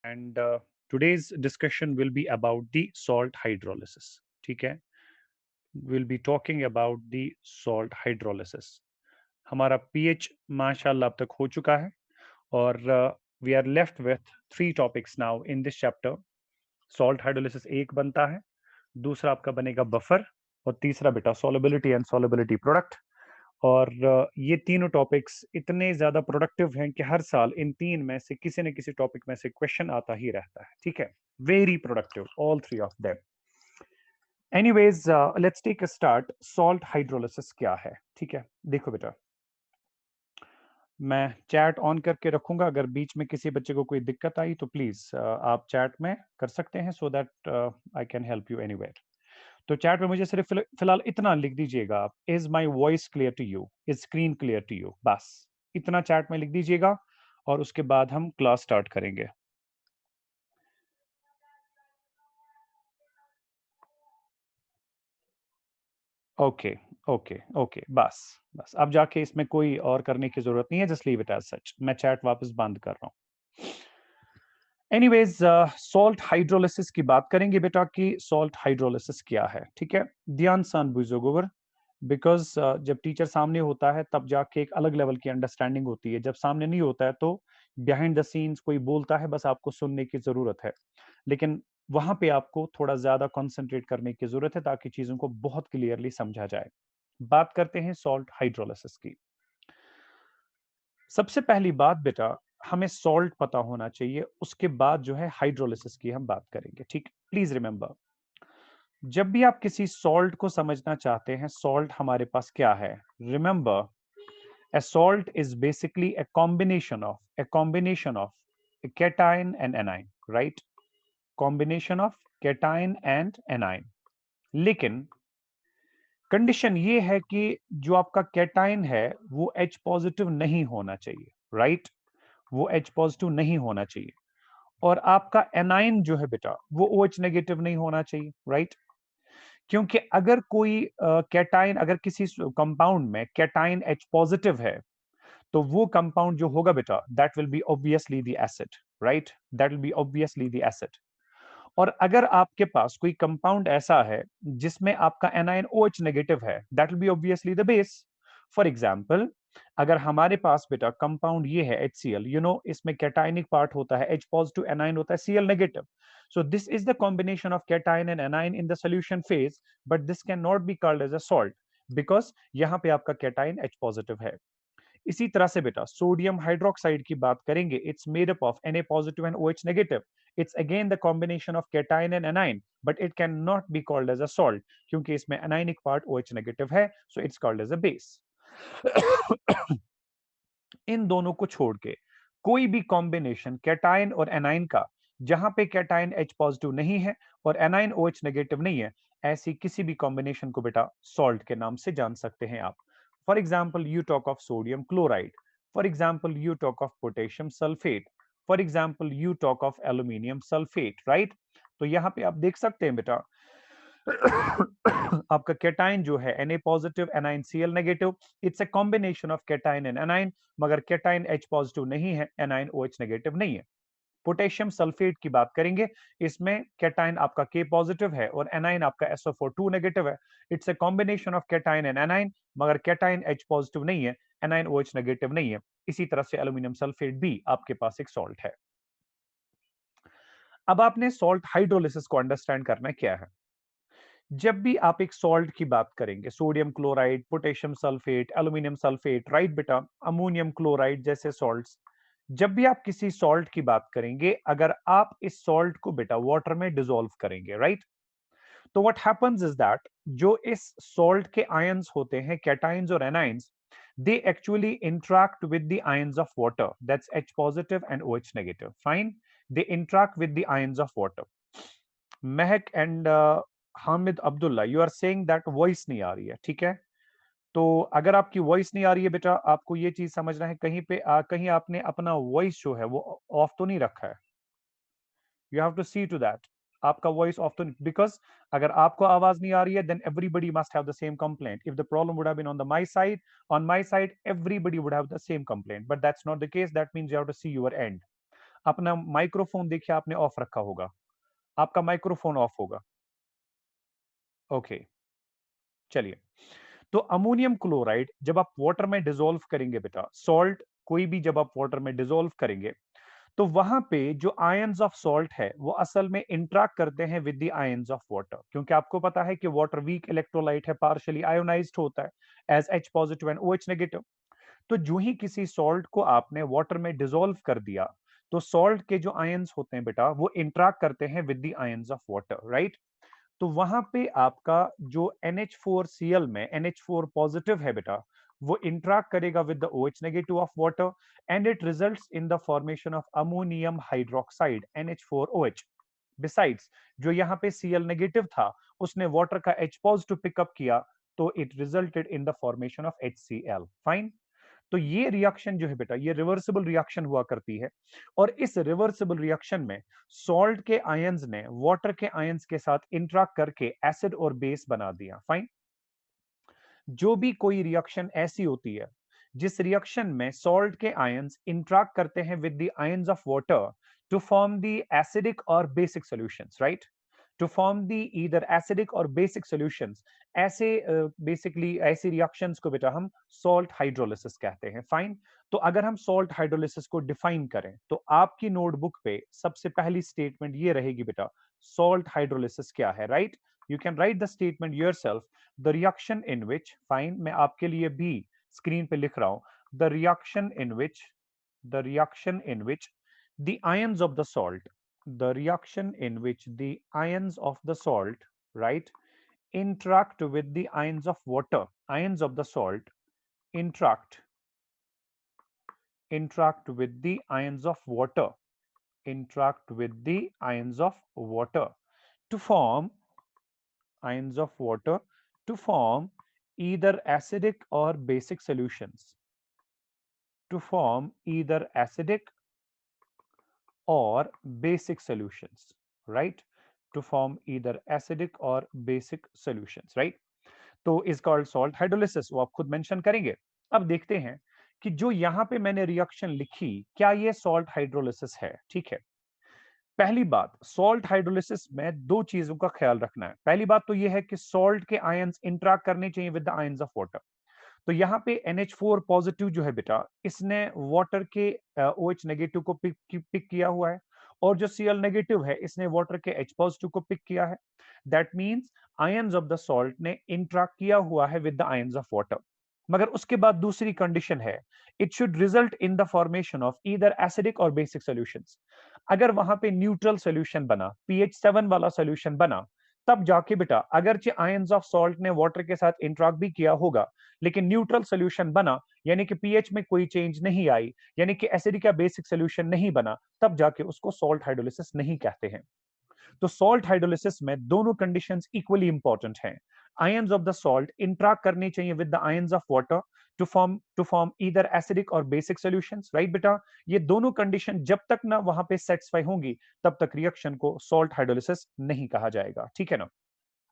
and today's discussion will be about the salt hydrolysis. ठीक है, we'll be talking about the salt hydrolysis. हमारा pH माशाल्लाह अब तक हो चुका है और we are left with three topics now in this chapter. Salt hydrolysis एक बनता है, दूसरा आपका बनेगा बफर और तीसरा बेटा solubility and solubility product. और ये तीनों टॉपिक्स इतने ज्यादा प्रोडक्टिव हैं कि हर साल इन तीन में से किसी न किसी टॉपिक में से क्वेश्चन आता ही रहता है. ठीक है, very productive all three of them. Anyways, let's take a start. Salt hydrolysis क्या है? ठीक है, देखो बेटा, मैं चैट ऑन करके रखूंगा. अगर बीच में किसी बच्चे को कोई दिक्कत आई तो प्लीज आप चैट में कर सकते हैं, so that I can help you anywhere. तो चैट में मुझे सिर्फ फिलहाल इतना लिख दीजिएगा आप, is my voice clear to you, is screen clear to you, बस इतना चैट में लिख दीजिएगा और उसके बाद हम क्लास स्टार्ट करेंगे. ओके ओके ओके, बस बस अब जाके इसमें कोई और करने की जरूरत नहीं है. Just leave it as such. मैं चैट वापस बंद कर रहा हूं. एनीवेज, सॉल्ट हाइड्रोलिसिस की बात करेंगे बेटा कि सॉल्ट हाइड्रोलिसिस क्या है. ठीक है, ध्यान सान बुझो गोबर, बिकॉज जब टीचर सामने होता है तब जाके एक अलग लेवल की अंडरस्टैंडिंग होती है. जब सामने नहीं होता है तो बिहाइंड द सीन्स कोई बोलता है, बस आपको सुनने की जरूरत है. लेकिन वहां पे आपको थोड़ा ज्यादा कंसंट्रेट करने की जरूरत है ताकि चीजों को बहुत क्लियरली समझा जाए. बात करते हैं सॉल्ट हाइड्रोलिसिस की. सबसे पहली बात बेटा, हमें सॉल्ट पता होना चाहिए, उसके बाद जो है हाइड्रोलिसिस की हम बात करेंगे. ठीक, प्लीज रिमेंबर, जब भी आप किसी सॉल्ट को समझना चाहते हैं, सॉल्ट हमारे पास क्या है? Remember, a salt is basically a combination of a cation and anion, right? Combination of cation and anion. लेकिन कंडीशन ये है कि जो आपका कैटाइन है वो H पॉजिटिव नहीं होना चाहिए, राइट? वो H पॉजिटिव नहीं होना चाहिए. और आपका एनाइन जो है बेटा वो OH नेगेटिव नहीं होना चाहिए, राइट? क्योंकि अगर कोई कैटाइन, अगर किसी कंपाउंड में कैटाइन H पॉजिटिव है तो वो कंपाउंड जो होगा बेटा, that will be obviously the acid, right? That will be obviously the acid. और अगर आपके पास कोई कंपाउंड ऐसा है जिसमें आपका एनाइन OH नेगेटिव है, that will be obviously the base. For example, अगर हमारे पास बेटा कंपाउंड ये है HCl, यू नो, इसमें कैटाइनिक पार्ट होता है, H पॉजिटिव एनाइन होता है, Cl negative. So this is the combination of cation and anion in the solution phase, but this cannot be called as a salt because यहाँ पे आपका cation H positive है. इसी तरह से बेटा सोडियम हाइड्रोक्साइड की बात करेंगे, it's made up of Na positive and OH negative. It's again the combination of cation and anion, but it can not be called as a salt क्योंकि इसमें एनाइनिक पार्ट OH नेगेटिव है, so it's called as a base. इन दोनों को छोड़ के कोई भी कॉम्बिनेशन कैटाइन और एनाइन का, जहां पे कैटाइन H पॉजिटिव नहीं है और एनाइन OH नेगेटिव नहीं है, ऐसी किसी भी कॉम्बिनेशन को बेटा सॉल्ट के नाम से जान सकते हैं आप. For example, you talk of sodium chloride. For example, you talk of potassium sulphate. For example, you talk of aluminium sulphate, right? तो यहां पे आप देख सकते हैं बेटा आपका कैटाइन जो है Na positive A9 Cl negative, it's a combination of cation and A9, मगर कैटाइन H पॉजिटिव नहीं है, एनाइन OH नेगेटिव नहीं है. पोटेशियम सल्फेट की बात करेंगे, इसमें कैटाइन आपका K पॉजिटिव है और एनाइन आपका SO4 नेगेटिव है. It's a combination of cation and A9, मगर कैटाइन H पॉजिटिव नहीं है, एनाइन OH नेगेटिव नहीं है. इसी तरह से एल्यूमिनियम सल्फेट भी आपके पास एक सॉल्ट है. अब आपने सॉल्ट हाइड्रोलिसिस को अंडरस्टैंड करना क्या है. जब भी आप एक सॉल्ट की बात करेंगे, sodium chloride, potassium sulphate, aluminium sulphate, right बेटा, अमोनियम क्लोराइड जैसे सॉल्ट्स, जब भी आप किसी सॉल्ट की बात करेंगे, अगर आप इस सॉल्ट को बेटा वाटर में डिसॉल्व करेंगे, राइट, तो व्हाट हैपेंस इज दैट जो इस सॉल्ट के आयंस होते हैं, कैटाइंस और anions, they actually interact with the ions of water, that's H positive and OH negative, fine. They interact with the ions of water. Mahak and Hamid Abdullah, you are saying that voice नहीं आ रही है. ठीक है, तो अगर आपकी वॉइस नहीं आ रही है बेटा, आपको ये चीज समझना है कहीं पे कहीं आपने अपना वॉइस जो है वो ऑफ तो नहीं रखा है. You have to see to that आपका वॉइस ऑफ तो, बिकॉज अगर आपको आवाज नहीं आ रही है then everybody must have the same complaint. If the problem would have been on my side everybody would have the same complaint, but that's not the case. That means you have to see your end. अपना microphone देखिए आपने of रखा होगा, आपका microphone of होगा। Okay, चलिए। तो ammonium chloride जब आप वाटर में डिसॉल्व करेंगे बेटा, सॉल्ट कोई भी जब आप वाटर में डिसॉल्व करेंगे, तो वहां पे जो आयंस ऑफ सॉल्ट है वो असल में इंटरैक्ट करते हैं with the ions of water, क्योंकि आपको पता है कि वाटर वीक इलेक्ट्रोलाइट है, पार्शियली आयोनाइज्ड होता है as H positive and OH negative. तो जो ही किसी सॉल्ट को आपने वाटर में डिसॉल्व कर दिया, तो सॉल्ट के जो आयंस होते हैं बेटा वो इंटरैक्ट करते हैं with the ions of water, right. तो वहां पे आपका जो NH4Cl में NH4 पॉजिटिव है बेटा, वो इंटरैक्ट करेगा with the OH negative of water and it results in the formation of ammonium hydroxide NH4OH। Besides जो यहाँ पे Cl नेगेटिव था, उसने वाटर का H पॉजिटिव पिकअप किया, तो it resulted in the formation of HCl। Fine. तो ये रिएक्शन जो है बेटा, ये रिवर्सिबल रिएक्शन हुआ करती है, और इस रिवर्सिबल रिएक्शन में सॉल्ट के आयंस ने वाटर के आयंस के साथ इंटरैक्ट करके एसिड और बेस बना दिया। फाइन। जो भी कोई रिएक्शन ऐसी होती है जिस रिएक्शन में सॉल्ट के आयंस इंटरैक्ट करते हैं with the ions of water to form the acidic और basic solutions, right, to form the either acidic और बेसिक सॉल्यूशंस, ऐसे बेसिकली ऐसी रिएक्शंस को बेटा हम सॉल्ट हाइड्रोलिसिस कहते हैं। फाइन। तो अगर हम सॉल्ट हाइड्रोलिसिस को डिफाइन करें, तो आपकी नोटबुक पे सबसे पहली स्टेटमेंट ये रहेगी बेटा, सॉल्ट हाइड्रोलिसिस क्या है, right. You can right the statement yourself. The reaction in which, fine, मैं आपके लिए भी स्क्रीन पे लिख रहा हूं, the reaction in which, the reaction in which the ions of the salt, the reaction in which the ions of the salt, right, interact with the ions of water, ions of the salt interact with the ions of water, interact with the ions of water to form ions of water to form either acidic or basic solutions, to form either acidic or basic solutions, right, to form either acidic or basic solutions, right। तो is called salt hydrolysis, वो आप खुद mention करेंगे। अब देखते हैं कि जो यहां पे मैंने रिएक्शन लिखी, क्या ये सॉल्ट हाइड्रोलिसिस है। ठीक है। पहली बात, सॉल्ट हाइड्रोलिसिस में दो चीजों का ख्याल रखना है। पहली बात तो ये है कि सॉल्ट के आयंस इंटरैक्ट करने चाहिए with the ions of water. तो यहाँ पे NH4 पॉजिटिव जो है बेटा, इसने वाटर के OH नेगेटिव को पिक किया हुआ है, और जो Cl नेगेटिव है इसने वाटर के H पॉजिटिव को पिक किया है। That means ions of the salt ने इंटरैक्ट किया हुआ है with the ions of water. मगर उसके बाद दूसरी कंडीशन है, it should result in the formation of either acidic और बेसिक सॉल्यूशंस। अगर वहां पे न्यूट्रल सॉल्यूशन बना, pH 7 वाला सॉल्यूशन बना, तब जाके बेटा, अगरचे आयंस ऑफ सॉल्ट ने वाटर के साथ इंटरैक्ट भी किया होगा, लेकिन न्यूट्रल सॉल्यूशन बना, यानी कि पीएच में कोई चेंज नहीं आई, यानी कि एसिडिक या बेसिक सॉल्यूशन नहीं बना, तब जाके उसको सॉल्ट हाइड्रोलिसिस नहीं कहते हैं। तो सॉल्ट हाइड्रोलिसिस में दोनों कंडीशंस इक्वली इंपॉर्टेंट हैं। Ions of the salt interact करनी चाहिए with the ions of water to form either acidic और बेसिक सॉल्यूशंस, राइट बेटा। ये दोनों कंडीशन जब तक ना वहां पे सेटिस्फाई होंगी, तब तक रिएक्शन को सॉल्ट हाइड्रोलिसिस नहीं कहा जाएगा। ठीक है ना।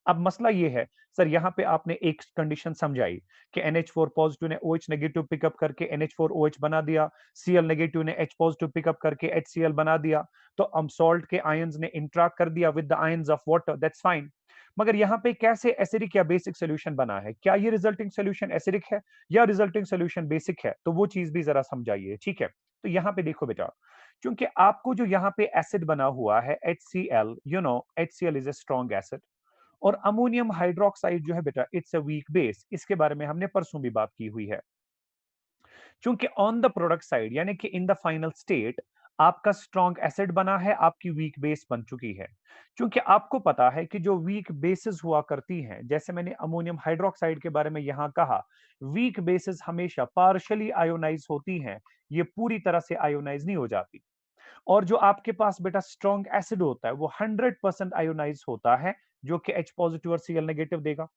अब मसला ये है, सर यहाँ पे आपने एक कंडीशन समझाई कि NH4 पॉजिटिव ने OH नेगेटिव पिकअप करके NH4OH बना दिया, Cl नेगेटिव ने H पॉजिटिव पिकअप करके HCl बना दिया, तो अब सॉल्ट के आयंस ने इंटरैक्ट कर दिया with the ions of water, that's fine. मगर यहाँ पे कैसे एसिडिक या बेसिक सोल्यूशन बना है, क्या ये रिजल्टिंग सोल्यूशन एसिडिक है या रिजल्टिंग सोल्यूशन बेसिक है, तो वो चीज भी जरा समझाइए। ठीक है। तो यहाँ पे देखो बेटा, क्योंकि आपको जो यहाँ पे एसिड बना हुआ है HCl, HCl is a strong acid, और अमोनियम हाइड्रोक्साइड जो है बेटा, इट्स अ वीक बेस। इसके बारे में हमने परसों भी बात की हुई है। क्योंकि ऑन द प्रोडक्ट साइड, यानी कि इन द फाइनल स्टेट, आपका स्ट्रॉन्ग एसिड बना है, आपकी वीक बेस बन चुकी है। क्योंकि आपको पता है कि जो वीक बेसिस हुआ करती हैं, जैसे मैंने अमोनियम हाइड्रोक्साइड के बारे में यहां कहा, वीक बेसिस हमेशा पार्शियली आयोनाइज होती हैं, ये पूरी तरह से आयोनाइज नहीं हो जाती। और जो आपके पास बेटा स्ट्रॉन्ग एसिड होता है, वो 100% आयोनाइज होता है, जो कि H पॉजिटिव और Cl नेगेटिव देगा।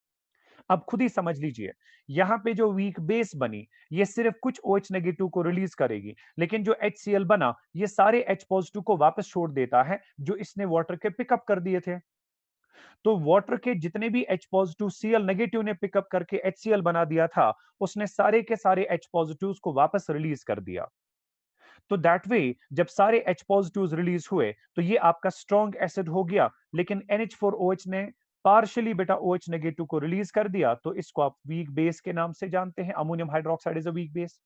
अब खुद ही समझ लीजिए, यहां पे जो वीक बेस बनी, ये सिर्फ कुछ OH नेगेटिव को रिलीज करेगी, लेकिन जो HCl बना, ये सारे H पॉजिटिव को वापस छोड़ देता है, जो इसने वाटर के पिकअप कर दिए थे। तो वाटर के जितने भी H पॉजिटिव Cl नेगेटिव ने पिकअप करके HCl बना दिया था, उसने सारे के सारे H पॉजिटिव को वापस रिलीज कर दिया। तो दैट वे जब सारे H पॉजिटिव्स रिलीज हुए तो ये आपका स्ट्रॉन्ग एसिड हो गया, लेकिन NH4OH ने पार्शियली बेटा OH नेगेटिव को रिलीज कर दिया, तो इसको आप वीक बेस के नाम से जानते हैं। Ammonium hydroxide is a weak base.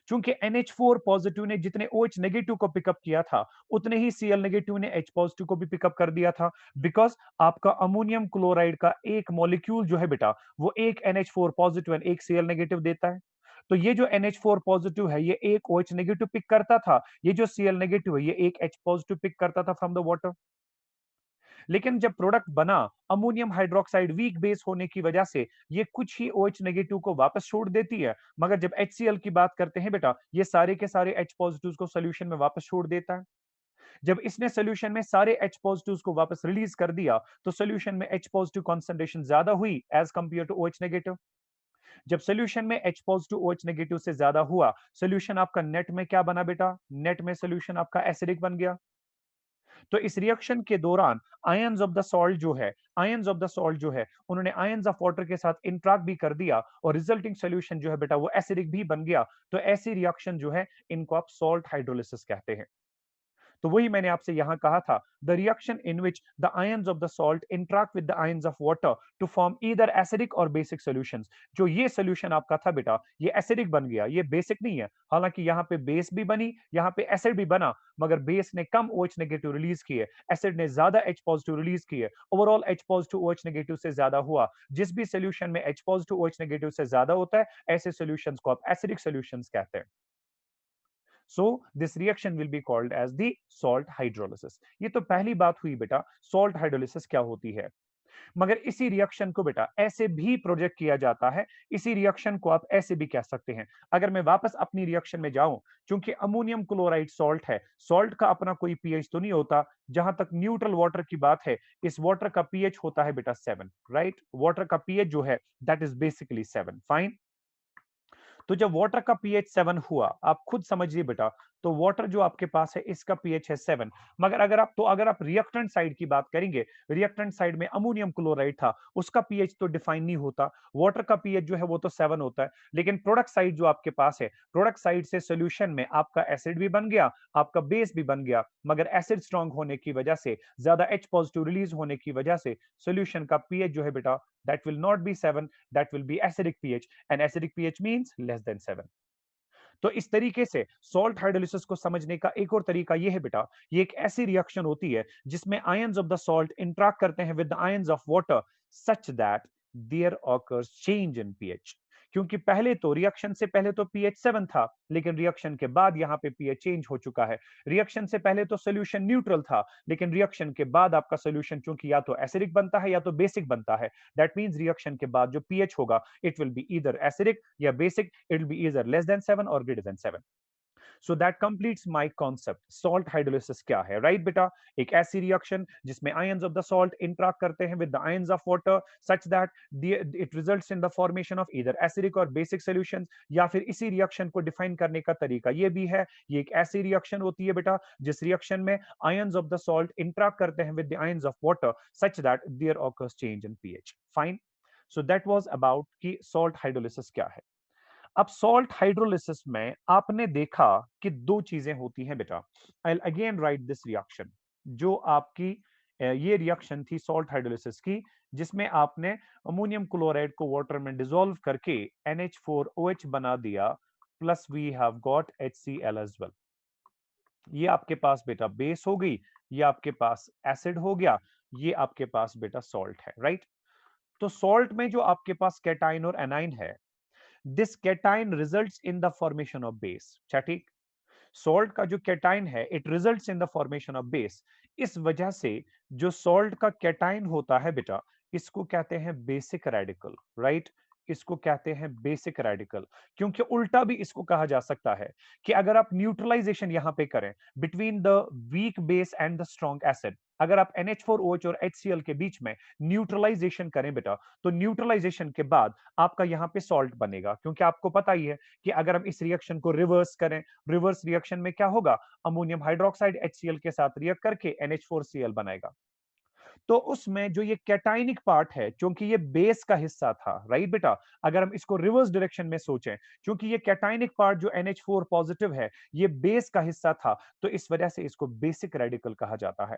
चूंकि NH4 पॉजिटिव ने जितने OH नेगेटिव को पिकअप किया था, उतने ही Cl नेगेटिव ने H पॉजिटिव को भी पिकअप कर दिया था, बिकॉज आपका अमोनियम क्लोराइड का एक मॉलिक्यूल जो है बेटा, वो एक NH4 पॉजिटिव एंड एक Cl नेगेटिव देता है। तो ये जो NH4 पॉजिटिव है, ये एक OH नेगेटिव पिक करता था, ये जो Cl नेगेटिव है, ये एक H पॉजिटिव पिक करता था फ्रॉम द वाटर। लेकिन जब प्रोडक्ट बना, अमोनियम हाइड्रोक्साइड वीक बेस होने की वजह से ये कुछ ही OH नेगेटिव को वापस छोड़ देती है, मगर जब HCl की बात करते हैं बेटा, ये सारे के सारे H पॉजिटिव्स को सोल्यूशन में वापस छोड़ देता है। जब इसने सोल्यूशन में सारे H पॉजिटिव्स को वापस रिलीज कर दिया, तो सोल्यूशन में H पॉजिटिव कॉन्सेंट्रेशन ज्यादा हुई as compare to OH negative. जब सोल्यूशन में H पॉजिटिव OH नेगेटिव से ज्यादा हुआ, सोल्यूशन आपका नेट में क्या बना बेटा? नेट में सोल्यूशन आपका एसिडिक बन गया। तो इस रिएक्शन के दौरान आयंस ऑफ द सॉल्ट जो है, उन्होंने आयंस ऑफ वाटर के साथ इंटरेक्ट भी कर दिया, और रिजल्टिंग सॉल्यूशन जो है बेटा, वो एसिडिक भी बन गया। तो ऐसी रिएक्शन जो है, इनको आप सॉल्ट हाइड्रोलिसिस कहते हैं। तो वही मैंने आपसे यहां कहा था, the reaction in which the ions of the salt interact with the ions of water to form either acidic और बेसिक सॉल्यूशंस। जो ये सॉल्यूशन आपका था बेटा, ये एसिडिक बन गया, ये बेसिक नहीं है। हालांकि यहाँ पे बेस भी बनी, यहाँ पे एसिड भी बना, मगर बेस ने कम OH नेगेटिव रिलीज किए, एसिड ने ज्यादा H पॉजिटिव रिलीज किए। Overall H positive OH negative से ज्यादा हुआ। जिस भी सॉल्यूशन में H पॉजिटिव OH नेगेटिव से ज्यादा होता है, ऐसे सॉल्यूशंस को आप एसिडिक सॉल्यूशंस कहते हैं। So this reaction will be called as the salt hydrolysis। ये तो पहली बात हुई बेटा, salt hydrolysis क्या होती है। मगर इसी रिएक्शन को बेटा ऐसे भी प्रोजेक्ट किया जाता है, इसी रिएक्शन को आप ऐसे भी कह सकते हैं। अगर मैं वापस अपनी रिएक्शन में जाऊं, क्योंकि अमोनियम क्लोराइड सॉल्ट है, सॉल्ट का अपना कोई पीएच तो नहीं होता। जहां तक न्यूट्रल वाटर की बात है, इस वाटर का पीएच होता है बेटा 7, राइट? वाटर का पीएच जो है, दैट इज बेसिकली 7। फाइन। तो जब वाटर का पीएच 7 हुआ, आप खुद समझिए बेटा, तो वाटर जो आपके पास है, इसका पीएच है 7। मगर अगर आप रिएक्टेंट साइड की बात करेंगे, रिएक्टेंट साइड में अमोनियम क्लोराइड था, उसका पीएच तो डिफाइन नहीं होता। वाटर का पीएच जो है वो तो 7 होता है। लेकिन प्रोडक्ट साइड जो आपके पास है, प्रोडक्ट साइड से सोल्यूशन में आपका एसिड भी बन गया, आपका बेस भी बन गया, मगर एसिड स्ट्रांग होने की वजह से, ज्यादा H पॉजिटिव रिलीज होने की वजह से, सोल्यूशन का पीएच जो है बेटा, that will not be 7, that will be acidic pH, and acidic pH means less than 7। तो इस तरीके से सॉल्ट हाइड्रोलिसिस को समझने का एक और तरीका यह है बेटा, ये एक ऐसी रिएक्शन होती है जिसमें ions of the salt interact करते हैं with the ions of water such that there occurs change in pH. क्योंकि पहले तो रिएक्शन से पहले तो पीएच 7 था, लेकिन रिएक्शन के बाद यहाँ पे पीएच चेंज हो चुका है। रिएक्शन से पहले तो सोल्यूशन न्यूट्रल था, लेकिन रिएक्शन के बाद आपका सोल्यूशन चूंकि या तो एसिडिक बनता है या तो बेसिक बनता है, दैट मींस रिएक्शन के बाद जो पीएच होगा, it will be either acidic या basic, it will be either less than 7 और greater than 7। So that completes my concept. Salt hydrolysis क्या है, राइट बेटा? एक ऐसी रिएक्शन जिसमें ions of the salt interact करते हैं with the ions of water such that it results in the formation of either acidic और basic solutions. या फिर इसी रिएक्शन को डिफाइन करने का तरीका ये भी है, ये एक ऐसी रिएक्शन होती है बेटा जिस रिएक्शन में ions of the salt interact करते हैं with the ions of water such that there occurs change in pH. Fine. So that was about कि सॉल्ट हाइड्रोलिसिस क्या है। अब सॉल्ट हाइड्रोलिसिस में आपने देखा कि दो चीजें होती हैं बेटा। I again right this reaction. जो आपकी ये रिएक्शन थी सॉल्ट हाइड्रोलिसिस की, जिसमें आपने अमोनियम क्लोराइड को वाटर में डिसॉल्व करके NH4OH बना दिया, plus we have got HCl as well. ये आपके पास बेटा बेस हो गई, ये आपके पास एसिड हो गया, ये आपके पास बेटा सॉल्ट है, राइट? तो सॉल्ट में जो आपके पास कैटाइन और एनाइन है, this cation results in the formation of base. ठीक, सॉल्ट का जो कैटाइन है, it results in the formation of base. इस वजह से जो सॉल्ट का कैटाइन होता है बेटा, इसको कहते हैं बेसिक रेडिकल, राइट? इसको कहते हैं बेसिक रेडिकल। क्योंकि उल्टा भी इसको कहा जा सकता है कि अगर आप न्यूट्रलाइजेशन यहां पे करें between the weak base and the strong acid, अगर आप NH4OH और HCl के बीच में न्यूट्रलाइजेशन करें बेटा, तो न्यूट्रलाइजेशन के बाद आपका यहां पे सॉल्ट बनेगा। क्योंकि आपको पता ही है कि अगर हम इस रिएक्शन को रिवर्स करें, रिवर्स रिएक्शन में क्या होगा? अमोनियम हाइड्रोक्साइड HCl के साथ रिएक्ट करके NH4Cl बनाएगा। तो उसमें जो ये कैटाइनिक पार्ट है, क्योंकि ये बेस का हिस्सा था, राइट बेटा? अगर हम इसको रिवर्स डायरेक्शन में सोचें, क्योंकि ये कैटाइनिक पार्ट जो NH4 पॉजिटिव है, ये बेस का हिस्सा था, तो इस वजह से इसको बेसिक रेडिकल कहा जाता है।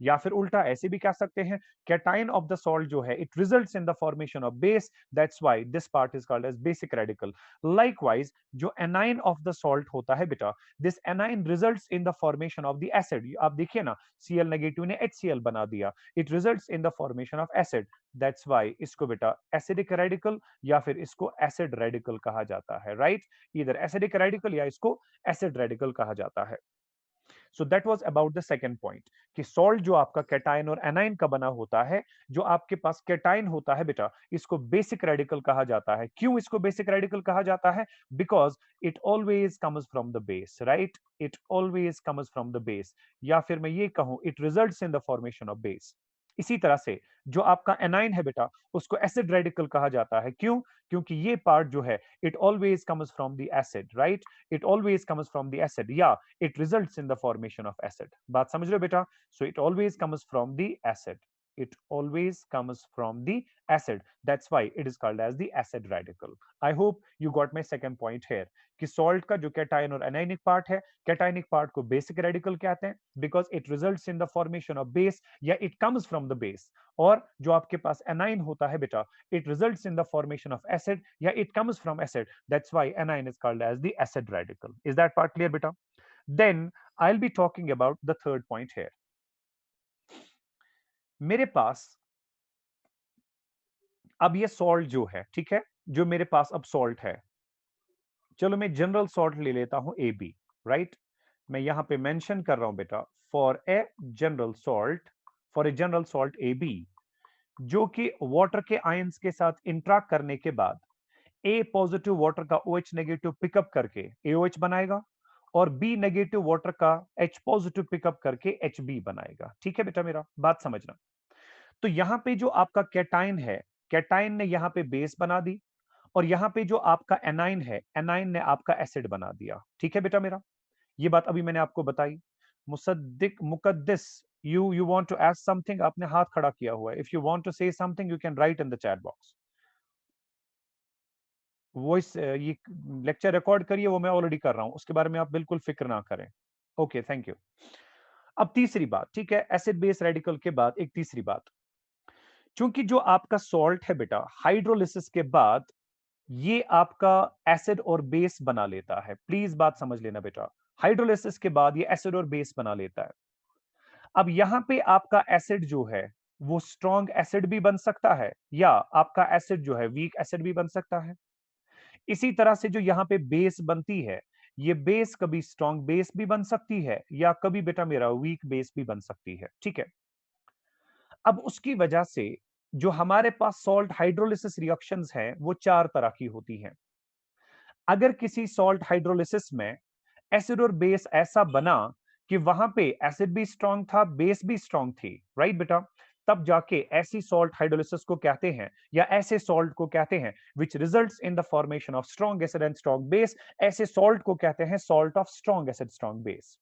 या फिर उल्टा ऐसे भी कह सकते हैं, cation of the salt जो है, it results in the formation of base, that's why this part is called as basic radical. Likewise, जो anion of the salt होता है बेटा, this anion results in the formation of the acid. आप देखिए ना, Cl negative ने HCl बना दिया, it results in the formation of acid. That's why इसको बेटा acidic radical या फिर इसको acid radical कहा जाता है, right? Either acidic radical या इसको acid radical कहा जाता है। सो that was about the second point कि सॉल्ट जो आपका कैटायन और एनाइन का बना होता है, जो आपके पास कैटायन होता है बेटा, इसको बेसिक रेडिकल कहा जाता है। क्यों इसको बेसिक रेडिकल कहा जाता है? Because it always comes from the base, right? It always comes from the base, या फिर मैं ये कहूं it results in the formation of base. इसी तरह से जो आपका एनाइन है बेटा, उसको एसिड रेडिकल कहा जाता है। क्यों? क्योंकि ये पार्ट जो है, it always comes from the acid, right? It always comes from the acid, या it results in the formation of acid. बात समझ रहे हो बेटा? So it always comes from the acid. It always comes from the acid. That's why it is called as the acid radical. I hope you got my second point here. कि salt का जो cation और anionic part है, cationic part को basic radical कहते हैं, because it results in the formation of base, या it comes from the base. और जो आपके पास anion होता है बेटा, it results in the formation of acid, या it comes from acid. That's why anion is called as the acid radical. Is that part clear बेटा? Then I'll be talking about the third point here. मेरे पास अब ये salt जो है, ठीक है, जो मेरे पास अब सॉल्ट है, चलो मैं जनरल सॉल्ट ले लेता हूं AB, राइट? मैं यहां पे मेंशन कर रहा हूं बेटा, for a general salt, for a general salt AB, जो कि वाटर के आयंस के साथ इंटरेक्ट करने के बाद ए पॉजिटिव वाटर का OH नेगेटिव पिकअप करके AOH बनाएगा, और बी नेगेटिव वाटर का H पॉजिटिव पिकअप करके HB बनाएगा। ठीक है बेटा, मेरा बात समझना। तो यहां पे जो आपका कैटाइन है, कैटाइन ने यहां पे बेस बना दी, और यहां पे जो आपका एनाइन है, एनाइन ने आपका एसिड बना दिया। ठीक है बेटा मेरा, ये बात अभी मैंने आपको बताई। Musaddiq Muqaddis, you want to ask something? आपने हाथ खड़ा किया हुआ है। If you want to say something you can write in the chat box. वॉइस ये लेक्चर रिकॉर्ड करिए, वो मैं ऑलरेडी कर रहा हूं, उसके बारे में आप बिल्कुल फिक्र ना करें। Okay, thank you. अब तीसरी बात, ठीक है, एसिड बेस रेडिकल के बाद एक तीसरी बात, क्योंकि जो आपका सॉल्ट है बेटा, हाइड्रोलिसिस के बाद ये आपका एसिड और बेस बना लेता है। प्लीज बात समझ लेना बेटा, हाइड्रोलिसिस के बाद ये एसिड और बेस बना लेता है। अब यहां पे आपका एसिड जो है, वो स्ट्रॉन्ग एसिड भी बन सकता है, या आपका एसिड जो है वीक एसिड भी बन सकता है। इसी तरह से जो यहाँ पे बेस बनती है, ये बेस कभी स्ट्रॉन्ग बेस भी बन सकती है, या कभी बेटा मेरा वीक बेस भी बन सकती है। ठीक है, अब उसकी वजह से जो हमारे पास सॉल्ट हाइड्रोलिसिस रिएक्शंस हैं, वो चार तरह की होती हैं। अगर किसी सॉल्ट हाइड्रोलिसिस में एसिड और बेस ऐसा बना कि वहां पे एसिड भी स्ट्रांग था, बेस भी स्ट्रांग थी, राइट बेटा, तब जाके ऐसी सॉल्ट हाइड्रोलिसिस को कहते हैं, या ऐसे सॉल्ट को कहते हैं which results in the formation of strong acid and strong base, ऐसे सॉल्ट को कहते हैं salt of strong acid strong base.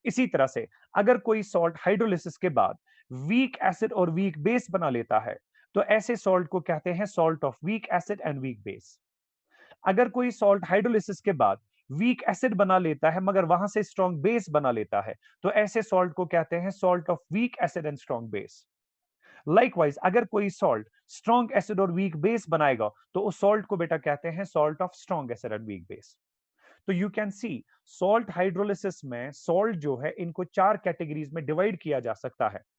इसी तरह से अगर कोई सॉल्ट हाइड्रोलिसिस के बाद वीक एसिड और वीक बेस बना लेता है, तो ऐसे सॉल्ट को कहते हैं salt of weak acid and weak base. अगर कोई सॉल्ट हाइड्रोलिसिस के बाद वीक एसिड बना लेता है मगर वहां से स्ट्रॉन्ग बेस बना लेता है, तो ऐसे सॉल्ट को कहते हैं salt of weak acid and strong base. Likewise अगर कोई सॉल्ट स्ट्रॉन्ग एसिड और वीक बेस बनाएगा, तो उस सॉल्ट को बेटा कहते हैं salt of strong acid and weak base. तो you can see salt hydrolysis में सॉल्ट जो है, इनको चार कैटेगरीज में डिवाइड किया जा सकता है।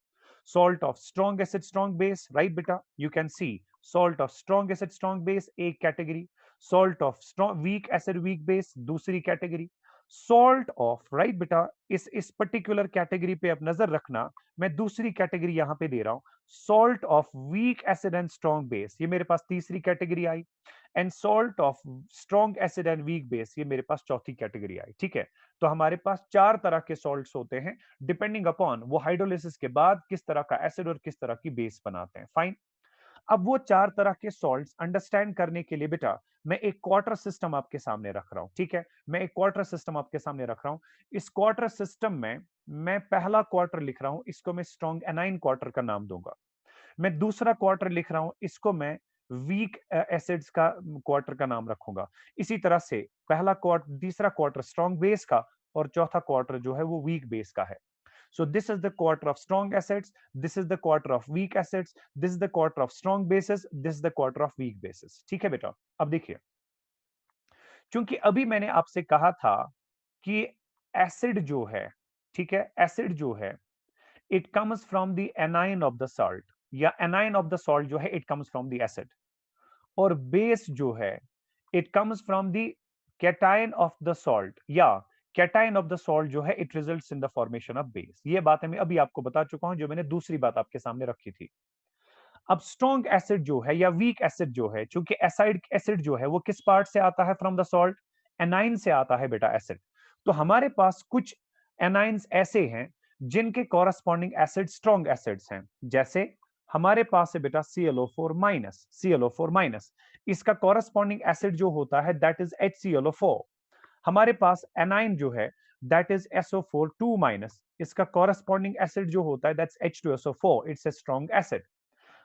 salt of strong acid strong base, right beta, you can see salt of strong acid strong base एक category, salt of strong weak acid weak base दूसरी category, salt of right beta, इस particular category पे अब नजर रखना, मैं दूसरी category यहां पे दे रहा हूं, salt of weak acid and strong base, ये मेरे पास तीसरी category I, and salt of strong acid and weak base, ये मेरे पास चौथी कैटेगरी आई। ठीक है, तो हमारे पास चार तरह के सॉल्ट्स होते हैं, डिपेंडिंग अपॉन वो हाइड्रोलिसिस के बाद किस तरह का एसिड और किस तरह की बेस बनाते हैं। फाइन। अब वो 4 तरह के सॉल्ट्स अंडरस्टैंड करने के लिए बेटा मैं एक क्वार्टर सिस्टम आपके सामने रख रहा हूं, ठीक है? मैं एक क्वार्टर सिस्टम आपके सामने रख रहा हूं। इस क्वार्टर सिस्टम में मैं पहला क्वार्टर लिख रहा हूं, इसको मैं स्ट्रॉन्ग एनाइन क्वार्टर का नाम दूंगा। मैं दूसरा क्वार्टर लिख रहा हूं, इसको मैं वीक एसिड्स का क्वार्टर का नाम रखूंगा। इसी तरह से पहला क्वार्टर, तीसरा क्वार्टर स्ट्रॉन्ग बेस का और चौथा क्वार्टर जो है वो वीक बेस का है। So this is the quarter of strong acids, this is the quarter of weak acids, this is the quarter of strong bases, this is the quarter of weak bases। ठीक है बेटा? अब देखिए, क्योंकि अभी मैंने आपसे कहा था कि एसिड जो है, ठीक है, एसिड जो है it comes from the anion of the salt, या एनाइन ऑफ द सॉल्ट जो है it comes from the acid, और बेस जो है it comes from the cation of the salt, या कैटायन ऑफ द सॉल्ट जो है it results in the formation of base. ये बात मैं अभी आपको बता चुका हूं, जो मैंने दूसरी बात आपके सामने रखी थी। अब स्ट्रॉन्ग एसिड जो है या वीक एसिड जो है, चूंकि एसाइड एसिड जो है वो किस पार्ट से आता है? फ्रॉम द सॉल्ट, एनाइन से आता है बेटा एसिड। तो हमारे पास कुछ एनाइंस ऐसे हैं जिनके कॉरस्पॉन्डिंग एसिड स्ट्रॉन्ग एसिड्स हैं। जैसे हमारे पास है बेटा ClO4 माइनस, ClO4 माइनस, इसका कॉरस्पॉन्डिंग एसिड जो होता है दैट इज HClO4। हमारे पास एनाइन जो है दैट इज SO4 2 माइनस, इसका कॉरस्पॉन्डिंग एसिड जो होता है that's H2SO4, it's a strong acid.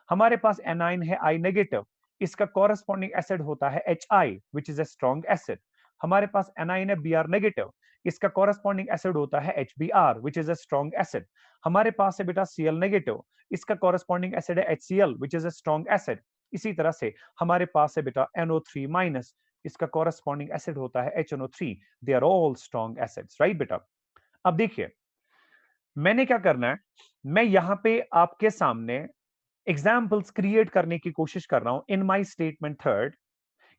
हमारे पास एनाइन है आई नेगेटिव, इसका कॉरस्पॉन्डिंग एसिड होता है HI which is a strong acid. हमारे पास एनाइन है Br नेगेटिव, इसका कॉरस्पॉन्डिंग एसिड होता है HBr which is a strong acid. हमारे पास है बेटा Cl नेगेटिव, इसका कॉरस्पॉन्डिंग एसिड है HCl which is a strong acid. इसी तरह से हमारे पास है बेटा NO3 माइनस, इसका कॉरस्पॉन्डिंग एसिड होता है HNO3। They are all strong acids, right बेटा? अब देखिए, मैंने क्या करना है, मैं यहां पे आपके सामने एग्जाम्पल्स क्रिएट करने की कोशिश कर रहा हूं इन माई स्टेटमेंट थर्ड,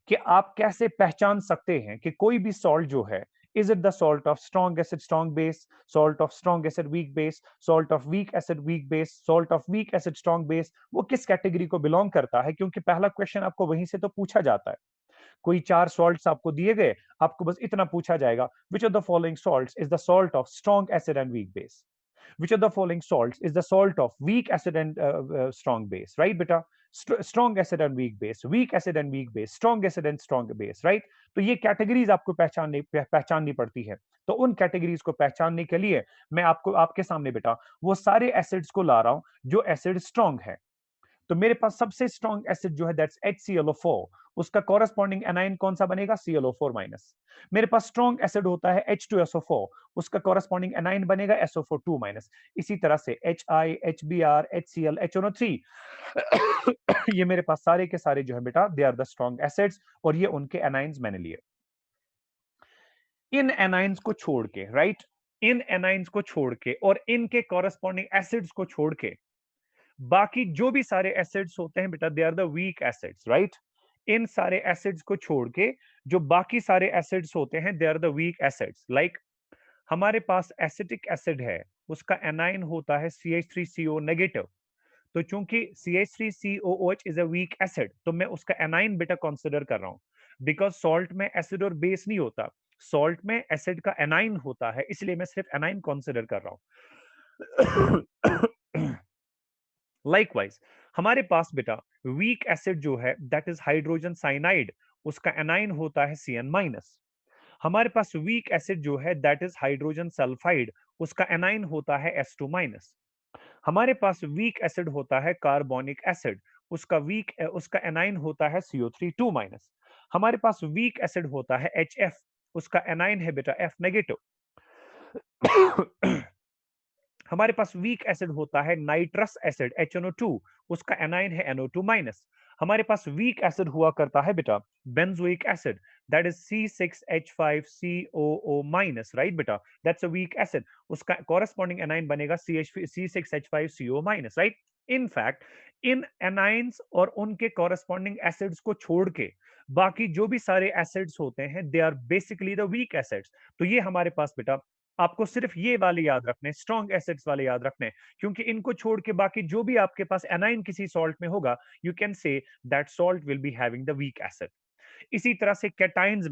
कि आप कैसे पहचान सकते हैं कि कोई भी सॉल्ट जो है, is it the salt of strong acid strong base, salt of strong acid weak base, salt of weak acid weak base, salt of weak acid strong base, वो किस कैटेगरी को बिलोंग करता है? क्योंकि पहला क्वेश्चन आपको वहीं से तो पूछा जाता है। कोई 4 सॉल्ट्स आपको दिए गए, आपको बस इतना पूछा जाएगा, which of the following salts is the salt of strong acid and weak base? Which of the following salts is the salt of weak acid and strong base? Right beta? Strong acid and weak base, weak acid and weak base, strong acid and strong base, right? तो ये categories आपको पहचाननी पड़ती है। तो उन categories को पहचानने के लिए मैं आपको आपके सामने बेटा वो सारे एसिड्स को ला रहा हूं जो एसिड स्ट्रॉन्ग है। तो मेरे पास सबसे स्ट्रॉन्ग एसिड जो है दैट्स HClO4, उसका कॉरस्पॉन्डिंग एनाइन कौन सा बनेगा? ClO4 minus. मेरे पास स्ट्रॉन्ग एसिड होता है H2SO4, उसका कॉरस्पॉन्डिंग एनाइन बनेगा SO4 2 माइनस। इसी तरह से HI, HBr, HCl, HNO3 ये मेरे पास सारे के सारे जो है बेटा they are the strong acids, और ये उनके एनाइंस मैंने लिए। इन एनाइंस को छोड़ के, राइट, इन एनाइंस को छोड़ के और इनके कॉरस्पॉन्डिंग एसिड्स को छोड़ के बाकी जो भी सारे एसिड्स होते हैं बेटा they are the weak acids, right? इन सारे एसिड्स को छोड़ के जो बाकी सारे एसिड्स होते हैं they are the weak acids. Like हमारे पास एसिटिक एसिड है, उसका एनाइन होता है CH3CO नेगेटिव। तो चूंकि CH3COOH is a weak acid, तो मैं उसका एनाइन बेटा कंसीडर कर रहा हूं, बिकॉज सॉल्ट में एसिड और बेस नहीं होता, सॉल्ट में एसिड का एनाइन होता है, इसलिए मैं सिर्फ एनाइन कंसीडर कर रहा हूं। लाइकवाइज हमारे पास बेटा वीक एसिड जो है दैट इज हाइड्रोजन साइनाइड, उसका एनाइन होता है Cn माइनस। हमारे पास वीक एसिड जो है दैट इज हाइड्रोजन सल्फाइड, उसका एनाइन होता है S2 माइनस। हमारे पास वीक एसिड होता है कार्बोनिक एसिड, उसका एनाइन होता है CO3 2 माइनस। हमारे पास वीक एसिड होता है HF, उसका एनाइन है बेटा F नेगेटिव। हमारे पास वीक एसिड होता है नाइट्रस एसिड HNO2, उसका एनाइन है NO2 माइनस। हमारे पास वीक एसिड हुआ करता है बेटा benzoic acid, that is C6H5COO minus, right बेटा? दैट्स अ वीक एसिड, उसका कॉरेस्पॉन्डिंग एनाइन बनेगा C6H5CO minus, right? In fact in anions और उनके कॉरेस्पॉन्डिंग एसिड्स को छोड़ के बाकी जो भी सारे एसिड्स होते हैं they are basically the weak acids. तो ये हमारे पास बेटा आपको सिर्फ ये वाले याद रखने, स्ट्रॉन्ग एसिड्स वाले याद रखने, क्योंकि इनको छोड़ के बाकी जो भी आपके पास एनाइन किसी सॉल्ट में होगा, you can say that salt will be having the weak acid. इसी तरह से कैटाइंस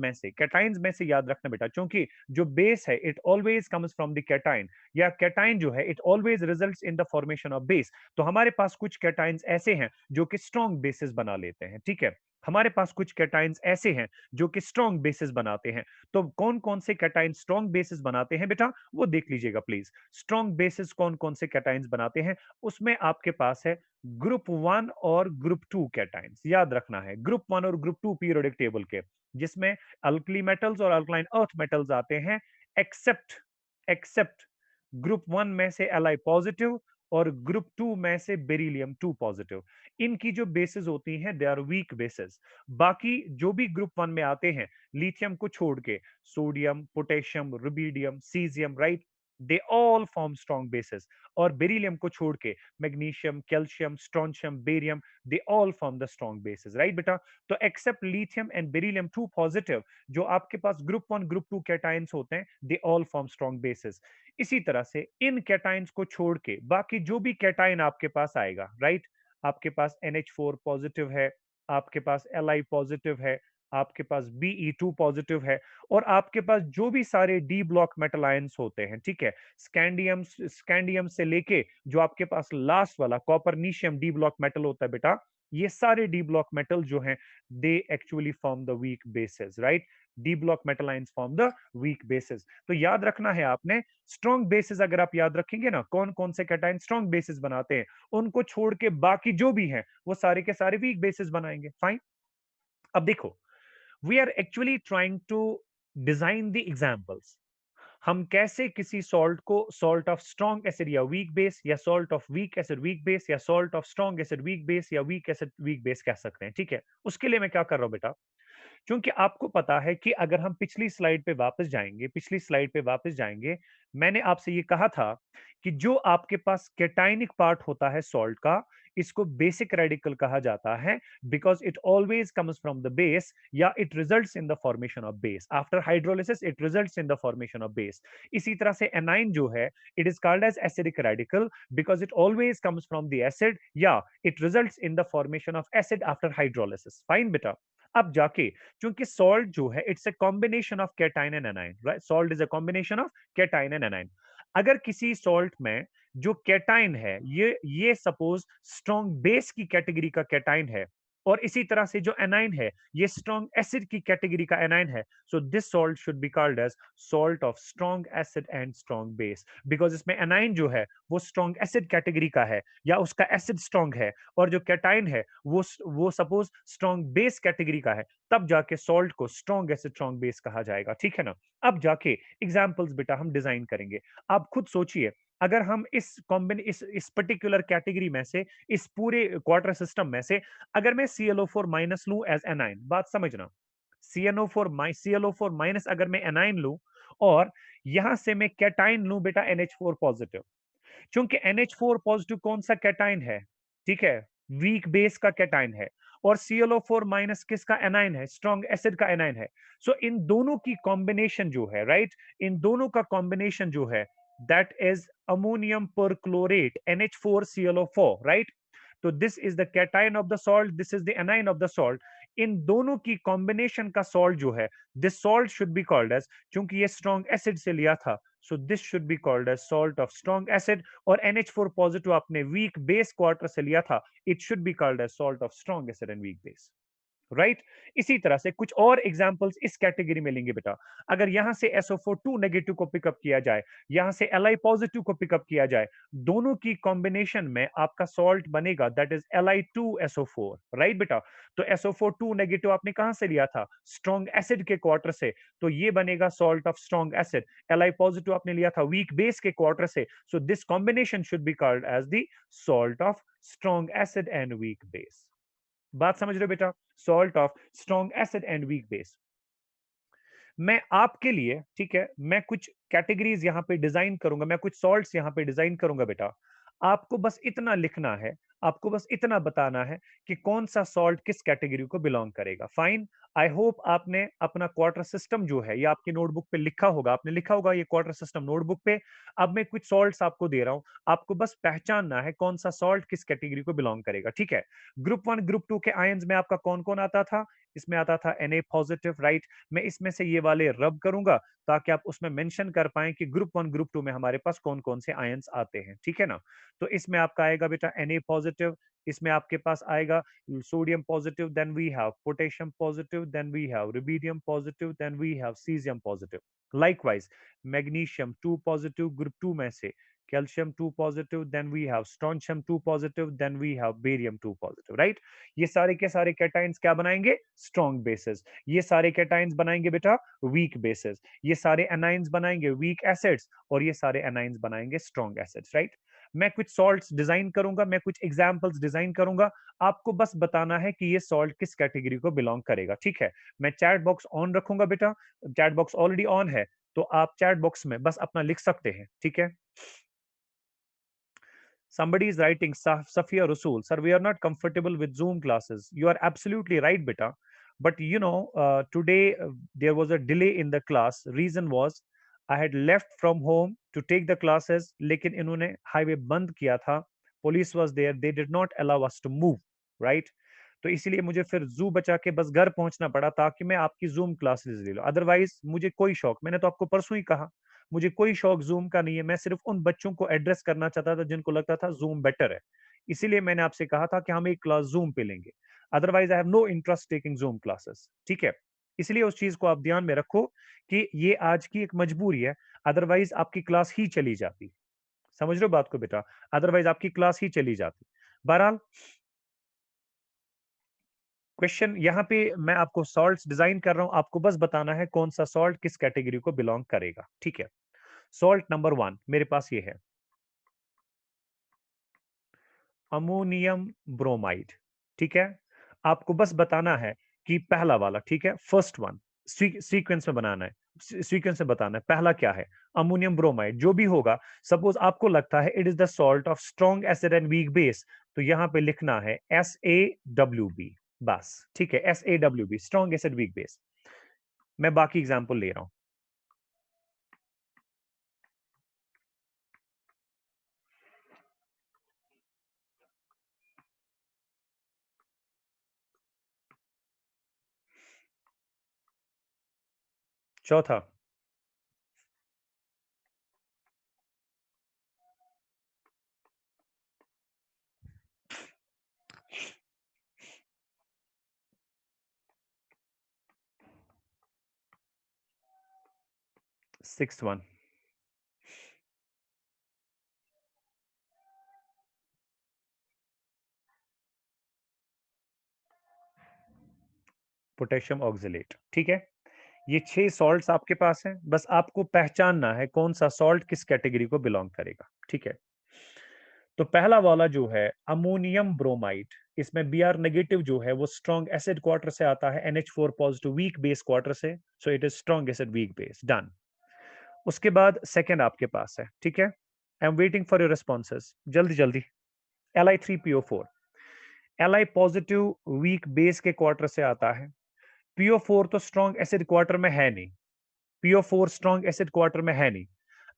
में से याद रखना बेटा, क्योंकि जो बेस है it always comes from the cation, या कैटाइन जो है it always results in the formation of base. तो हमारे पास कुछ कैटाइंस ऐसे हैं जो कि स्ट्रॉन्ग बेसिस बना लेते हैं, ठीक है। हमारे पास कुछ कैटाइंस ऐसे हैं जो कि स्ट्रॉन्ग बेसिस बनाते हैं। तो कौन कौन से कैटाइन स्ट्रॉन्ग बेसिस बनाते हैं बेटा, वो देख लीजिएगा प्लीज। स्ट्रॉन्ग बेसिस कौन कौन से कैटाइंस बनाते हैं, उसमें आपके पास है ग्रुप 1 और ग्रुप 2 कैटाइंस। याद रखना है ग्रुप 1 और ग्रुप 2 पीरियोडिक टेबल के, जिसमें अल्कली मेटल्स और अल्कलाइन अर्थ मेटल्स आते हैं, एक्सेप्ट एक्सेप्ट ग्रुप 1 में से Li पॉजिटिव और ग्रुप 2 में से बेरिलियम 2 पॉजिटिव। इनकी जो बेसिस होती हैं दे आर वीक बेसिस। बाकी जो भी ग्रुप 1 में आते हैं, लिथियम को छोड़ के, sodium, potassium, rubidium, caesium, right, they all form strong bases. और बेरिलियम को छोड़ के magnesium, calcium, strontium, barium, they all form the strong bases, right बेटा। तो except lithium and beryllium 2 positive, जो आपके पास ग्रुप 1 ग्रुप 2 कैटाइंस होते हैं, दे ऑल फॉर्म स्ट्रॉन्ग बेसिस। इसी तरह से इन कैटाइंस को छोड़ के बाकी जो भी कैटाइन आपके पास आएगा, राइट, आपके पास NH4 पॉजिटिव है, आपके पास Li पॉजिटिव है, आपके पास Be2 पॉजिटिव है, और आपके पास जो भी सारे डी ब्लॉक मेटल आयंस होते हैं, ठीक है, स्कैंडियम स्कैंडियम से लेके जो आपके पास लास्ट वाला कॉपरनीशियम डी ब्लॉक मेटल होता है बेटा, ये सारे डी ब्लॉक मेटल जो हैं they actually form the weak bases, right. D block metal ions form the weak bases. तो याद रखना है आपने, स्ट्रॉन्ग बेसिस अगर आप याद रखेंगे ना, कौन कौन से कैटाइन स्ट्रॉन्ग बेसिस बनाते हैं, उनको छोड़ के बाकी जो भी हैं वो सारे के सारे वीक बेसिस बनाएंगे। फाइन। अब देखो, we are actually trying to design the examples. हम कैसे किसी सॉल्ट को सॉल्ट ऑफ स्ट्रॉन्ग एसिड या वीक बेस, या salt of weak acid weak base, या salt of strong acid weak base, या वीक एसिड वीक बेस कह सकते हैं, ठीक है। उसके लिए मैं क्या कर रहा हूं बेटा, क्योंकि आपको पता है कि अगर हम पिछली स्लाइड पे वापस जाएंगे, मैंने आपसे ये कहा था कि जो आपके पास कैटाइनिक पार्ट होता है सॉल्ट का, इसको बेसिक रेडिकल कहा जाता है, because it always comes from the base, या it results in the formation of base. After hydrolysis it results in the formation of base. इसी तरह से एनाइन जो है, it is called as acidic radical because it always comes from the acid, या it results in the formation of acid after hydrolysis. Fine बेटा। अब जाके, क्योंकि सॉल्ट जो है it's a combination of cation and anion, right, salt is a combination of cation and anion. अगर किसी salt में जो कैटाइन है, ये सपोज स्ट्रॉन्ग बेस की कैटेगरी का कैटाइन है, और इसी तरह से जो एनाइन है ये स्ट्रॉन्ग एसिड की कैटेगरी का एनाइन है, so this salt should be called as salt of strong acid and strong base, because इसमें एनाइन जो है वो स्ट्रॉन्ग एसिड कैटेगरी का है, या उसका एसिड स्ट्रॉन्ग है, और जो कैटाइन है वो सपोज स्ट्रॉन्ग बेस कैटेगरी का है, तब जाके सॉल्ट को स्ट्रॉन्ग एसिड स्ट्रॉन्ग बेस कहा जाएगा, ठीक है ना। अब जाके एग्जांपल्स बेटा हम डिजाइन करेंगे। आप खुद सोचिए, अगर हम इस पर्टिकुलर कैटेगरी में से, इस पूरे क्वार्टर सिस्टम में से, अगर मैं ClO4 माइनस लूं एज एनाइन, बात समझना, ClO4 माइनस अगर मैं एनाइन लूं, और यहां से मैं कैटाइन लूं बेटा NH4 पॉजिटिव, क्योंकि NH4 पॉजिटिव कौन सा कैटाइन है, ठीक है, वीक बेस का कैटाइन है, और ClO4 माइनस किसका एनाइन है, स्ट्रॉन्ग एसिड का एनाइन है। सो इन दोनों की कॉम्बिनेशन जो है, राइट, इन दोनों का कॉम्बिनेशन जो है, that is ammonium perchlorate NH4ClO4, right. तो this is the cation of the salt, this is the anion of the salt. इन दोनों की कॉम्बिनेशन का सॉल्ट जो है, this salt should be called as, क्योंकि ये स्ट्रॉन्ग एसिड से लिया था, so this should be called as salt of strong acid, और NH4 पॉजिटिव आपने वीक बेस क्वार्टर से लिया था, it should be called as salt of strong acid and weak base, right. इसी तरह से कुछ और एग्जांपल्स इस कैटेगरी में लेंगे बेटा। अगर यहां से SO4 नेगेटिव को पिकअप किया जाए, यहां से Li पॉजिटिव को पिकअप किया जाए, दोनों की कॉम्बिनेशन में आपका सॉल्ट बनेगा, दैट इज Li2SO4, राइट बेटा। तो SO4 नेगेटिव आपने कहां से लिया था, स्ट्रॉन्ग एसिड के क्वार्टर से, तो ये बनेगा salt of strong acid. Li positive आपने लिया था वीक बेस के क्वार्टर से, so this combination should be called as the salt of strong acid and weak base. बात समझ रहे हो बेटा, salt of strong acid and weak base. मैं आपके लिए, ठीक है, मैं कुछ कैटेगरीज यहां पे डिजाइन करूंगा, मैं कुछ सॉल्ट्स यहां पे डिजाइन करूंगा बेटा। आपको बस इतना लिखना है, आपको बस इतना बताना है कि कौन सा सॉल्ट किस कैटेगरी को बिलोंग करेगा। फाइन। आई होप आपने अपना क्वार्टर सिस्टम जो है ये आपकी नोटबुक पे लिखा होगा, आपने लिखा होगा ये क्वार्टर सिस्टम नोटबुक पे। अब मैं कुछ सॉल्ट्स आपको दे रहा हूं, आपको बस पहचानना है कौन सा सॉल्ट किस कैटेगरी को बिलोंग करेगा, ठीक है। ग्रुप 1 ग्रुप 2 के आयंस में आपका कौन कौन आता था? इसमें आता था Na पॉजिटिव, राइट। मैं इसमें से ये वाले रब करूंगा ताकि आप उसमें मेंशन कर पाएं कि ग्रुप 1 ग्रुप 2 में हमारे पास कौन कौन से आयंस आते हैं, ठीक है ना। तो इसमें आपका आएगा बेटा Na पॉजिटिव, इसमें आपके पास आएगा sodium positive, then we have potassium positive, then we have rubidium positive, then we have caesium positive. Likewise magnesium 2 positive group 2 में से, calcium 2 positive, then we have strontium 2 positive, then we have barium 2 positive, right. ये सारे के सारे cations क्या बनाएंगे? Strong bases. ये सारे कैटाइंस बनाएंगे बेटा वीक बेसिस। ये सारे एनाइंस बनाएंगे वीक एसिड्स, और ये सारे एनाइंस बनाएंगे स्ट्रॉन्ग एसिड्स, राइट। मैं कुछ सॉल्ट्स डिजाइन करूंगा, मैं कुछ एग्जांपल्स डिजाइन करूंगा, आपको बस बताना है कि ये सॉल्ट किस कैटेगरी को बिलोंग करेगा, ठीक है। मैं चैट बॉक्स ऑन रखूंगा बेटा, चैट बॉक्स ऑलरेडी ऑन है, तो आप चैट बॉक्स में बस अपना लिख सकते हैं, ठीक है। Somebody is writing, Safia Rasool, sir, we are not comfortable with Zoom classes. You are absolutely right, beta. But today there was a delay in the class. Reason was I had left from home to take the classes, लेकिन इन्होंने highway बंद किया था. Police was there. They did not allow us to move, right? तो इसीलिए मुझे फिर जू बचा के बस घर पहुंचना पड़ा ताकि मैं आपकी जूम क्लासेस ले लूं। अदरवाइज मुझे कोई शौक, मैंने तो आपको परसों ही कहा, मुझे कोई शौक जूम का नहीं है। मैं सिर्फ उन बच्चों को एड्रेस करना चाहता था जिनको लगता था जूम बेटर है, इसीलिए मैंने आपसे कहा था कि हम एक क्लास जूम पे लेंगे। Otherwise I have no interest taking Zoom classes, ठीक है। इसलिए उस चीज को आप ध्यान में रखो कि ये आज की एक मजबूरी है, अदरवाइज आपकी क्लास ही चली जाती। समझ रहे हो बात को बेटा? अदरवाइज आपकी क्लास ही चली जाती। बहरहाल क्वेश्चन यहाँ पे मैं आपको सॉल्ट्स डिजाइन कर रहा हूं, आपको बस बताना है कौन सा सॉल्ट किस कैटेगरी को बिलोंग करेगा, ठीक है। सॉल्ट नंबर 1 मेरे पास ये है, अमोनियम ब्रोमाइड, ठीक है। आपको बस बताना है कि पहला वाला, ठीक है, फर्स्ट वन, सीक्वेंस में बनाना है, सीक्वेंस में बताना है पहला क्या है। अमोनियम ब्रोमाइड जो भी होगा, सपोज आपको लगता है it is the salt of strong acid and weak base, तो यहां पे लिखना है SaWb, बस, ठीक है, SaWb, strong acid weak base. मैं बाकी एग्जांपल ले रहा हूं। चौथा, सिक्स्थ वन, पोटेशियम ऑक्सलेट, ठीक है। ये 6 सॉल्ट्स आपके पास हैं, बस आपको पहचानना है कौन सा सॉल्ट किस कैटेगरी को बिलोंग करेगा, ठीक है। तो पहला वाला जो है अमोनियम ब्रोमाइड, इसमें Br नेगेटिव जो है वो स्ट्रॉन्ग एसिड क्वार्टर से आता है, NH4 positive weak base quarter से, so it is strong acid weak base, done. उसके बाद सेकंड आपके पास है, ठीक है। I am waiting for your responses, जल्दी जल्दी। Li3PO4, Li positive week base के क्वार्टर से आता है। PO4 तो स्ट्रॉन्ग एसिड क्वार्टर में है नहीं, PO4 स्ट्रॉन्ग एसिड क्वार्टर में है नहीं।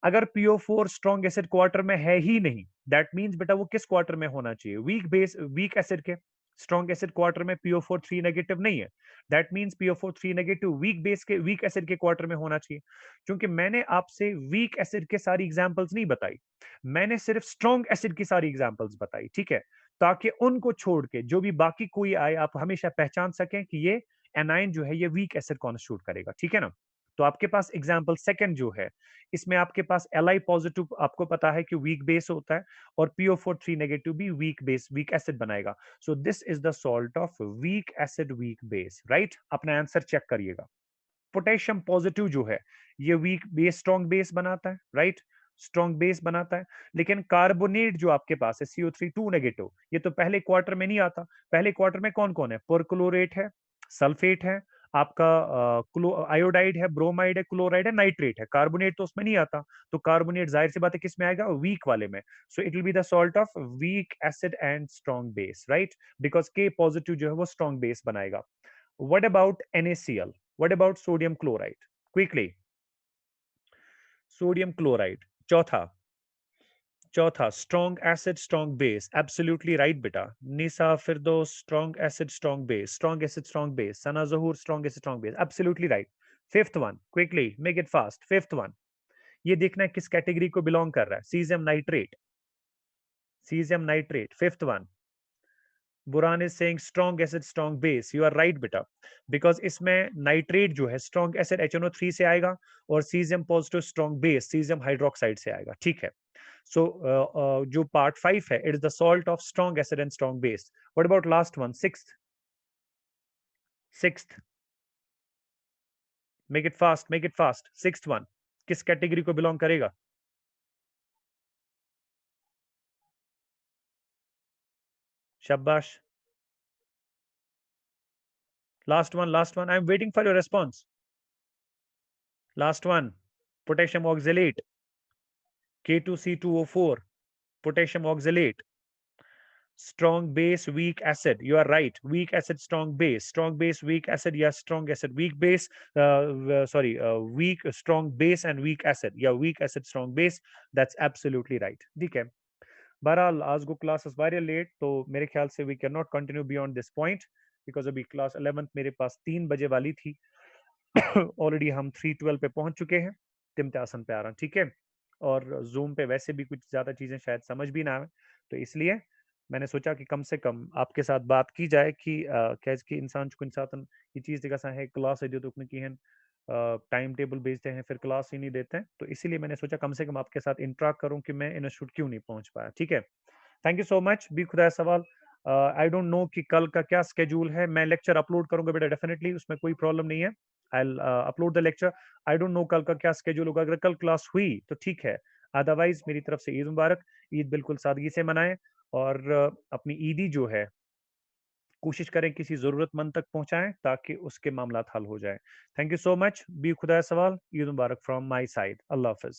अगर PO4 स्ट्रॉन्ग एसिड क्वार्टर में है ही नहीं, दैट मींस बेटा वो किस क्वार्टर में होना चाहिए? वीक बेस, वीक एसिड के। स्ट्रॉन्ग एसिड क्वार्टर में PO4 3 नेगेटिव नहीं है, that means PO4 3 negative week base के, वीक एसिड के क्वार्टर में होना चाहिए। क्योंकि मैंने आपसे वीक एसिड के सारी एग्जांपल्स नहीं बताई, मैंने सिर्फ स्ट्रॉन्ग एसिड की सारी एग्जांपल्स बताई, ठीक है। ताकि उनको छोड़ के जो भी बाकी कोई आए, आप हमेशा पहचान सकें कि ये एनाइन जो है ये वीक एसिड कॉन्स्टिट्यूट करेगा, ठीक है ना। तो आपके पास एग्जांपल सेकंड जो है, इसमें आपके पास Li पॉजिटिव आपको पता है कि वीक बेस होता है, और PO4 3 नेगेटिव भी वीक बेस, वीक एसिड बनाएगा। So this is the salt of weak acid weak base, right. अपना आंसर चेक करिएगा। पोटेशियम पॉजिटिव जो है ये वीक बेस स्ट्रॉन्ग बेस बनाता है, राइट, स्ट्रॉन्ग बेस बनाता है। लेकिन कार्बोनेट जो आपके पास है CO3 2 नेगेटिव, ये तो पहले क्वार्टर में नहीं आता। पहले क्वार्टर में कौन कौन है? परक्लोरेट है, सल्फेट है, आपका आयोडाइड है, ब्रोमाइड है, क्लोराइड है, नाइट्रेट है, कार्बोनेट तो उसमें नहीं आता। तो कार्बोनेट जाहिर सी बात है किस में आएगा, वीक वाले में। So it will be the salt of weak acid and strong base, right, because K positive जो है वो स्ट्रॉन्ग बेस बनाएगा। What about NaCl? What about sodium chloride? Quickly, sodium chloride, चौथा, चौथा, strong acid strong base, absolutely right बेटा। Nisa Firdaus, strong acid strong base, strong acid strong base, Sana Zahoor, strong acid strong base, absolutely right. Fifth one, quickly make it fast, fifth one, ये देखना है किस category को belong कर रहा है। Caesium nitrate, caesium nitrate, fifth one. Burhan is saying strong acid strong base, you are right बेटा, because इसमें नाइट्रेट जो है स्ट्रॉन्ग एसिड HNO3 से आएगा, और caesium positive strong base caesium hydroxide से आएगा, ठीक है। So जो part 5 है, it is the salt of strong acid and strong base. What about last one, sixth? Sixth, make it fast, make it fast. Sixth one, किस category को belong करेगा? शाबाश, last one. I'm waiting for your response. Last one, potassium oxalate, K2C2O4, potassium oxalate. Strong base, weak acid. You are right. Weak acid, strong base. Strong base, weak acid. Yes, strong acid, weak base. Weak, strong base and weak acid. Yeah, weak acid, strong base. That's absolutely right. ठीक है। बहरहाल आज को class is very late, तो मेरे ख्याल से we can not continue beyond this point, because अभी क्लास 11th मेरे पास 3 बजे वाली थी। ऑलरेडी हम 3:12 पे पहुंच चुके हैं, तिम्तासन पे आ रहा, ठीक है। और जूम पे वैसे भी कुछ ज्यादा चीजें शायद समझ भी ना आए, तो इसलिए मैंने सोचा कि कम से कम आपके साथ बात की जाए कि कैसे कि इंसान को इंसान ये चीज़ जैसा है क्लास है जो की हैं टाइम टेबल भेजते हैं फिर क्लास ही नहीं देते हैं, तो इसीलिए मैंने सोचा कम से कम आपके साथ इंटरेक्ट करूं कि मैं इंस्टीट्यूट क्यों नहीं पहुंच पाया, ठीक है। थैंक यू सो मच, बी खुदा सवाल। आई डोंट नो कि कल का क्या स्केड्यूल है, मैं लेक्चर अपलोड करूंगा बेटा डेफिनेटली, उसमें कोई प्रॉब्लम नहीं है। I upload the lecture. I don't know कल का क्या स्केड्यूल होगा, अगर कल क्लास हुई तो ठीक है, अदरवाइज मेरी तरफ से ईद मुबारक। ईद बिल्कुल सादगी से मनाएं, और अपनी ईदी जो है कोशिश करें किसी जरूरतमंद तक पहुंचाएं ताकि उसके मामला हल हो जाए। थैंक यू सो मच, बी खुदा सवाल, ईद मुबारक from my side, Allah Hafiz.